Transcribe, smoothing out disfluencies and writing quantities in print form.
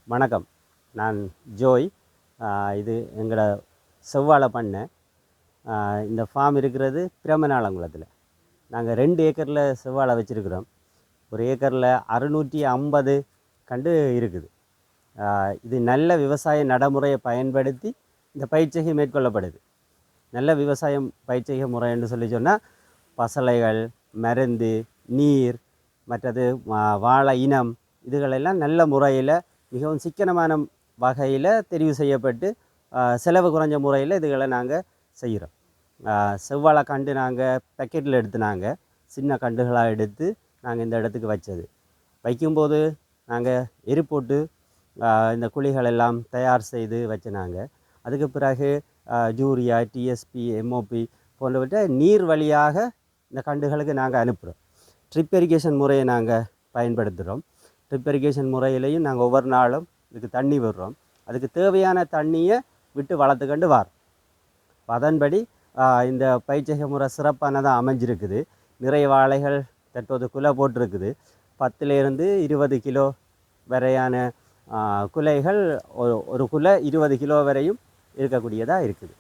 வணக்கம். நான் ஜோய். இது எங்களோட செவ்வாழை பண்ணை. இந்த ஃபார்ம் இருக்கிறது பிரமநாளங்குளத்தில். நாங்கள் 2 ஏக்கரில் செவ்வாழை வச்சுருக்கிறோம். ஒரு ஏக்கரில் 650 கண்டு இருக்குது. இது நல்ல விவசாய நடைமுறையை பயன்படுத்தி இந்த பயிர்ச்செய்கை மேற்கொள்ளப்படுது. நல்ல விவசாயம் பயிர்ச்செய்கை முறை என்று சொல்லி சொன்னால் பசலைகள், மருந்து, நீர், மற்றது வாழை இனம், இதுகளெல்லாம் நல்ல முறையில் மிகவும் சிக்கனமான வகையில் தெரிவு செய்யப்பட்டு செலவு குறைஞ்ச முறையில் இதுகளை நாங்கள் செய்கிறோம். செவ்வாழை கண்டு நாங்கள் பேக்கெட்டில் எடுத்து நாங்கள் சின்ன கண்டுகளாக எடுத்து நாங்கள் இந்த இடத்துக்கு வச்சது. வைக்கும்போது நாங்கள் எரு போட்டு இந்த குழிகளெல்லாம் தயார் செய்து வச்சினாங்க. அதுக்கு பிறகு யூரியா, டிஎஸ்பி, எம்ஓபி போன்றவற்றை நீர் வழியாக இந்த கண்டுகளுக்கு நாங்கள் அனுப்புகிறோம். ட்ரிப் இரிகேஷன் முறையை நாங்கள் பயன்படுத்துகிறோம். ட்ரிப் இரிகேஷன் முறையிலையும் நாங்கள் ஒவ்வொரு நாளும் இதுக்கு தண்ணி விடுறோம். அதுக்கு தேவையான தண்ணியை விட்டு வளர்த்துக்கண்டு வரோம். அதன்படி இந்த பயிர்ச்செய்கை முறை சிறப்பானதாக அமைஞ்சிருக்குது. நிறைய வாழைகள் தற்போது குலை போட்டிருக்குது. 10லேருந்து 20 கிலோ வரையான குலைகள் ஒரு குலை 20 கிலோ வரையும் இருக்கக்கூடியதாக இருக்குது.